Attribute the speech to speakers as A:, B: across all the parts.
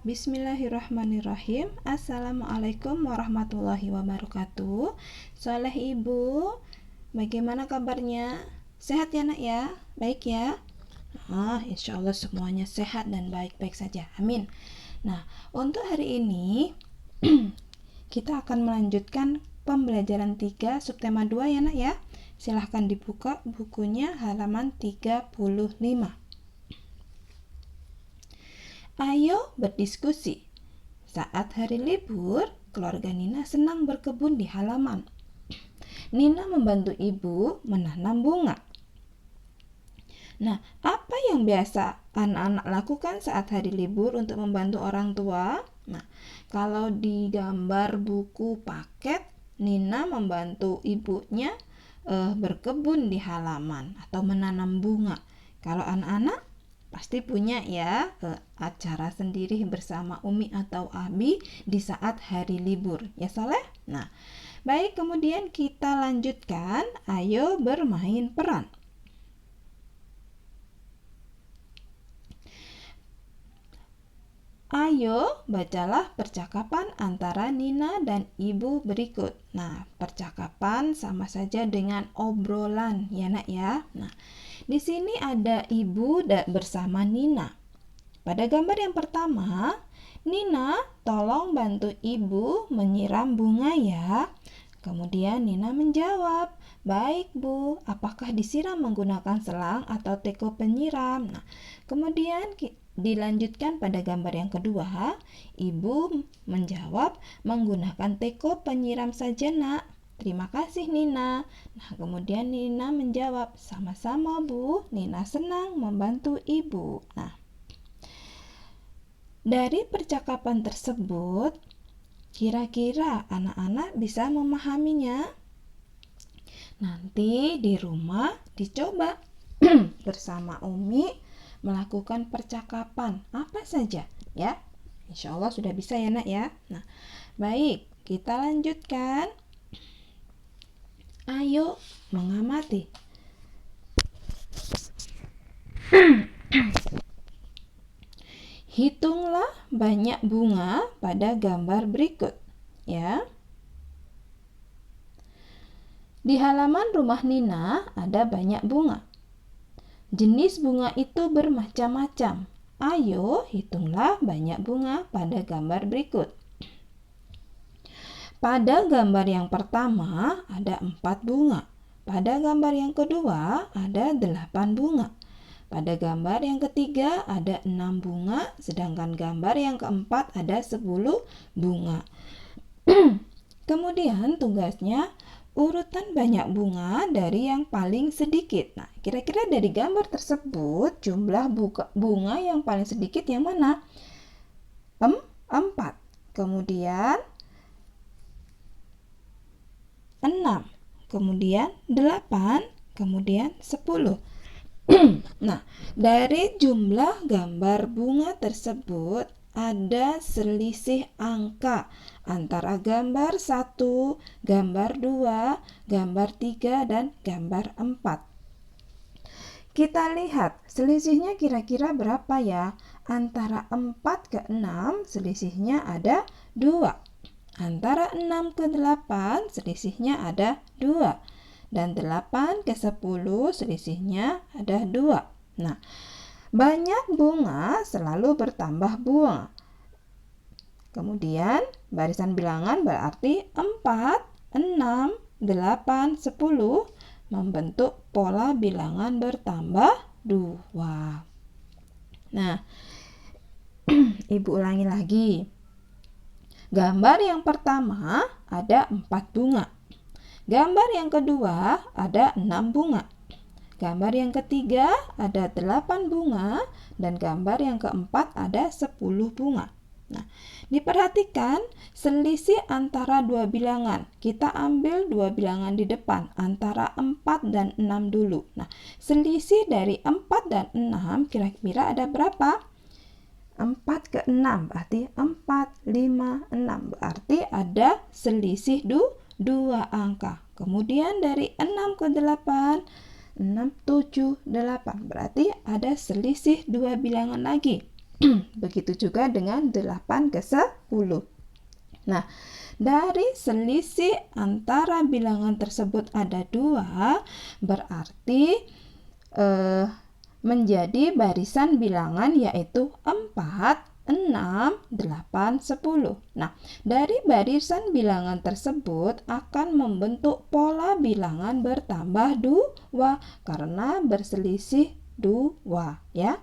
A: Bismillahirrahmanirrahim. Assalamualaikum warahmatullahi wabarakatuh. Soleh Ibu, bagaimana kabarnya? Sehat ya nak ya? Baik ya? Insya Allah semuanya sehat dan baik-baik saja. Amin. Nah, untuk hari ini kita akan melanjutkan pembelajaran 3 subtema 2 ya nak ya. Silahkan dibuka bukunya halaman 35. Ayo berdiskusi. Saat hari libur, keluarga Nina senang berkebun di halaman. Nina membantu ibu menanam bunga. Nah, apa yang biasa anak-anak lakukan saat hari libur untuk membantu orang tua? Nah, kalau di gambar buku paket, Nina membantu ibunya berkebun di halaman atau menanam bunga. Kalau anak-anak pasti punya ya acara sendiri bersama Umi atau Abi di saat hari libur. Ya Saleh? Nah, baik, kemudian kita lanjutkan. Ayo bermain peran. Ayo bacalah percakapan antara Nina dan ibu berikut. Nah, percakapan sama saja dengan obrolan ya nak ya. Nah, di sini ada ibu bersama Nina. Pada gambar yang pertama, Nina, tolong bantu ibu menyiram bunga ya. Kemudian Nina menjawab, baik Bu, apakah disiram menggunakan selang atau teko penyiram? Nah, kemudian dilanjutkan pada gambar yang kedua, ibu menjawab menggunakan teko penyiram saja nak. Terima kasih Nina. Nah, kemudian Nina menjawab, sama-sama Bu, Nina senang membantu ibu. Nah, dari percakapan tersebut, kira-kira anak-anak bisa memahaminya? Nanti di rumah dicoba bersama Umi melakukan percakapan apa saja ya. Insya Allah sudah bisa ya nak ya. Nah, baik, kita lanjutkan. Ayo mengamati. Hitunglah banyak bunga pada gambar berikut ya. Di halaman rumah Nina ada banyak bunga. Jenis bunga itu bermacam-macam. Ayo hitunglah banyak bunga pada gambar berikut. Pada gambar yang pertama ada 4 bunga. Pada gambar yang kedua ada 8 bunga. Pada gambar yang ketiga ada 6 bunga, sedangkan gambar yang keempat ada 10 bunga. Kemudian tugasnya urutan banyak bunga dari yang paling sedikit. Nah, kira-kira dari gambar tersebut jumlah bunga yang paling sedikit yang mana? 4. Kemudian 6, kemudian 8, kemudian 10. Nah, dari jumlah gambar bunga tersebut ada selisih angka antara gambar 1, gambar 2, gambar 3, dan gambar 4. Kita lihat selisihnya kira-kira berapa ya? Antara 4 ke 6 selisihnya ada 2. Antara 6 ke 8 selisihnya ada 2. Dan 8 ke 10 selisihnya ada 2. Nah, banyak bunga selalu bertambah bunga. Kemudian barisan bilangan berarti 4, 6, 8, 10 membentuk pola bilangan bertambah 2. Nah, Ibu ulangi lagi. Gambar yang pertama ada 4 bunga. Gambar yang kedua ada 6 bunga. Gambar yang ketiga ada 8 bunga. Dan gambar yang keempat ada 10 bunga. Nah, diperhatikan selisih antara dua bilangan. Kita ambil dua bilangan di depan, antara 4 dan 6 dulu. Nah, selisih dari 4 dan 6 kira-kira ada berapa? 4 ke 6 berarti 4, 5, 6. Berarti ada selisih 2 angka. Kemudian dari 6 ke 8, 6, 7, 8. Berarti ada selisih 2 bilangan lagi. Begitu juga dengan 8 ke 10. Nah, dari selisih antara bilangan tersebut ada 2, berarti menjadi barisan bilangan yaitu 4, 6, 8, 10. Nah, dari barisan bilangan tersebut akan membentuk pola bilangan bertambah 2 karena berselisih 2 ya.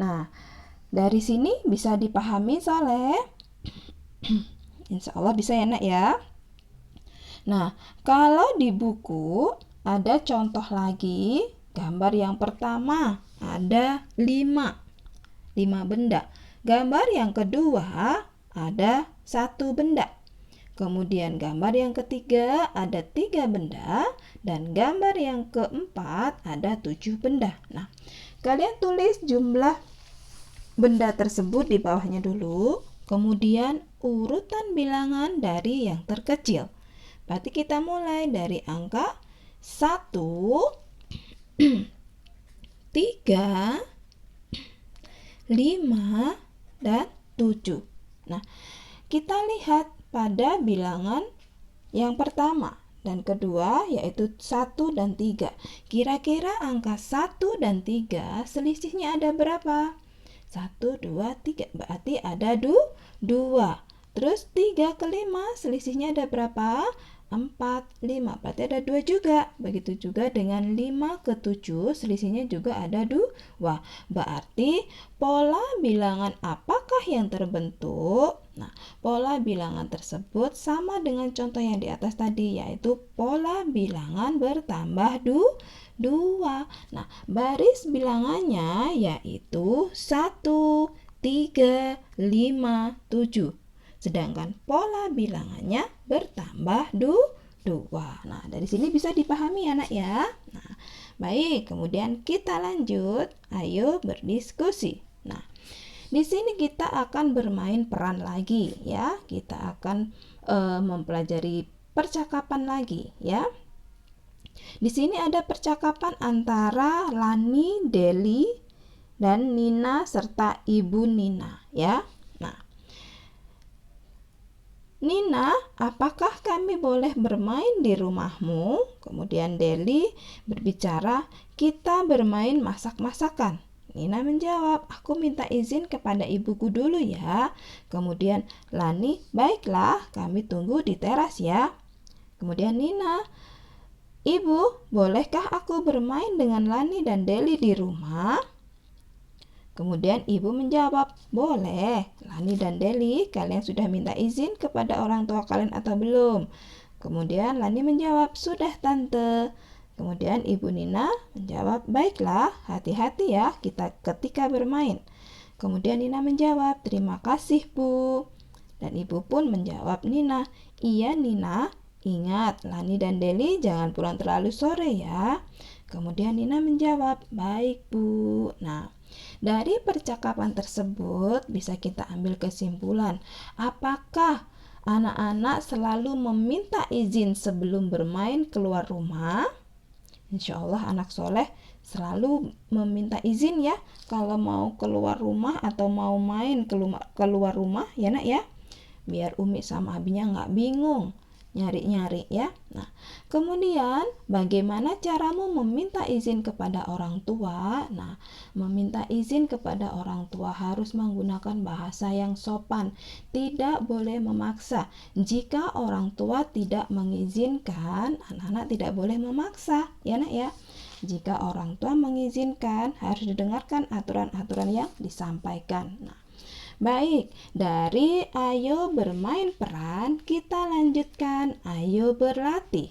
A: Nah, dari sini bisa dipahami Soleh? Insya Allah bisa ya nak ya. Nah, kalau di buku ada contoh lagi, gambar yang pertama ada 5 benda. Gambar yang kedua ada 1 benda. Kemudian gambar yang ketiga ada 3 benda. Dan gambar yang keempat ada 7 benda. Nah, kalian tulis jumlah benda tersebut di bawahnya dulu. Kemudian urutan bilangan dari yang terkecil. Berarti kita mulai dari angka 1, 3, 5, dan 7. Nah, kita lihat pada bilangan yang pertama dan kedua yaitu 1 dan 3. Kira-kira angka 1 dan 3 selisihnya ada berapa? 1, 2, 3. Berarti ada 2. Terus 3 ke 5 selisihnya ada berapa? 4, 5. Berarti ada 2 juga. Begitu juga dengan 5 ke 7 selisihnya juga ada 2. Berarti pola bilangan apakah yang terbentuk? Nah, pola bilangan tersebut sama dengan contoh yang di atas tadi, yaitu pola bilangan bertambah 2. Nah, baris bilangannya yaitu 1, 3, 5, 7. Sedangkan pola bilangannya bertambah 2. Nah, dari sini bisa dipahami anak ya. Nah, baik, kemudian kita lanjut. Ayo berdiskusi. Nah, di sini kita akan bermain peran lagi ya. Kita akan mempelajari percakapan lagi ya. Di sini ada percakapan antara Lani, Deli, dan Nina serta Ibu Nina ya. Nah, Nina, apakah kami boleh bermain di rumahmu? Kemudian Deli berbicara, kita bermain masak-masakan. Nina menjawab, aku minta izin kepada ibuku dulu ya. Kemudian Lani, baiklah, kami tunggu di teras ya. Kemudian Nina, Ibu, bolehkah aku bermain dengan Lani dan Deli di rumah? Kemudian ibu menjawab, boleh. Lani dan Deli, kalian sudah minta izin kepada orang tua kalian atau belum? Kemudian Lani menjawab, sudah tante. Kemudian ibu Nina menjawab, baiklah, hati-hati ya kita ketika bermain. Kemudian Nina menjawab, terima kasih Bu. Dan ibu pun menjawab Nina, iya Nina, ingat Lani dan Deli jangan pulang terlalu sore ya. Kemudian Nina menjawab, baik Bu. Nah, dari percakapan tersebut bisa kita ambil kesimpulan, apakah anak-anak selalu meminta izin sebelum bermain keluar rumah? Insya Allah anak soleh selalu meminta izin ya kalau mau keluar rumah atau mau main keluar rumah ya nak ya, biar Umi sama abinya nggak bingung nyari-nyari ya. Nah, kemudian bagaimana caramu meminta izin kepada orang tua? Nah, meminta izin kepada orang tua harus menggunakan bahasa yang sopan, tidak boleh memaksa. Jika orang tua tidak mengizinkan, anak-anak tidak boleh memaksa ya nak ya. Jika orang tua mengizinkan, harus didengarkan aturan-aturan yang disampaikan. Nah, baik, dari ayo bermain peran, kita lanjutkan ayo berlatih.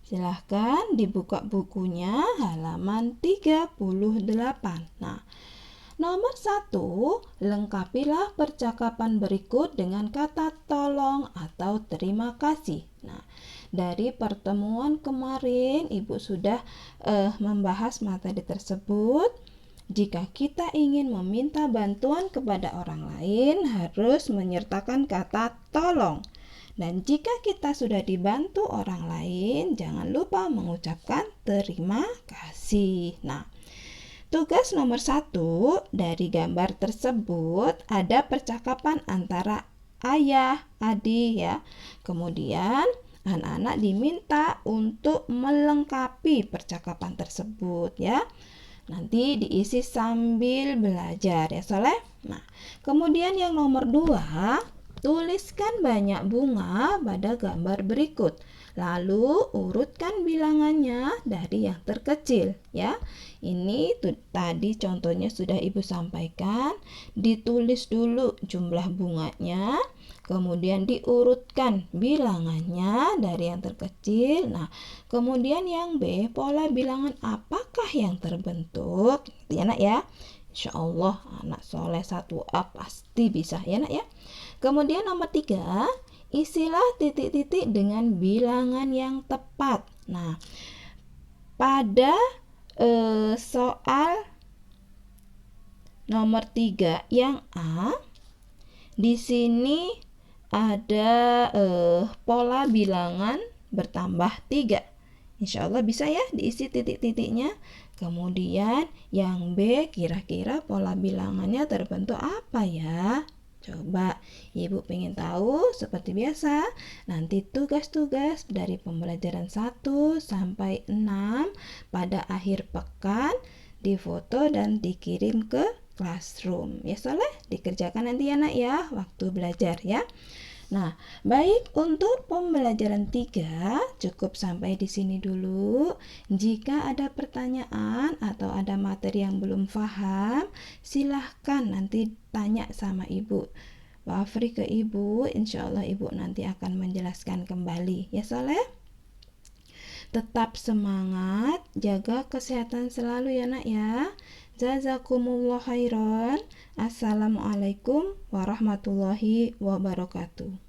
A: Silahkan dibuka bukunya halaman 38. Nah, nomor 1, lengkapilah percakapan berikut dengan kata tolong atau terima kasih. Nah, dari pertemuan kemarin Ibu sudah membahas materi tersebut. Jika kita ingin meminta bantuan kepada orang lain, harus menyertakan kata tolong. Dan jika kita sudah dibantu orang lain, jangan lupa mengucapkan terima kasih. Nah, tugas nomor 1 dari gambar tersebut ada percakapan antara ayah, adik ya. Kemudian anak-anak diminta untuk melengkapi percakapan tersebut ya. Nanti diisi sambil belajar ya Soleh. Nah, kemudian yang nomor 2, tuliskan banyak bunga pada gambar berikut. Lalu urutkan bilangannya dari yang terkecil ya. Ini tadi contohnya sudah Ibu sampaikan. Ditulis dulu jumlah bunganya, kemudian diurutkan bilangannya dari yang terkecil. Nah, kemudian yang B, pola bilangan apakah yang terbentuk? Ya nak ya. Insya Allah anak soleh 1A pasti bisa ya nak ya. Kemudian nomor 3, isilah titik-titik dengan bilangan yang tepat. Nah, pada soal nomor 3 yang A, di sini ada pola bilangan bertambah 3. Insya Allah bisa ya diisi titik-titiknya. Kemudian yang B, kira-kira pola bilangannya terbentuk apa ya? Coba Ibu pengen tahu seperti biasa. Nanti tugas-tugas dari pembelajaran 1 sampai 6 pada akhir pekan difoto dan dikirim ke classroom. Ya Soleh, dikerjakan nanti ya nak ya, waktu belajar ya. Nah, baik untuk pembelajaran 3 cukup sampai di sini dulu. Jika ada pertanyaan atau ada materi yang belum paham, silahkan nanti tanya sama Ibu. Wafri ke Ibu, insya Allah Ibu nanti akan menjelaskan kembali. Ya Soleh? Tetap semangat, jaga kesehatan selalu ya nak ya. Jazakumullah khairan. Assalamualaikum warahmatullahi wabarakatuh.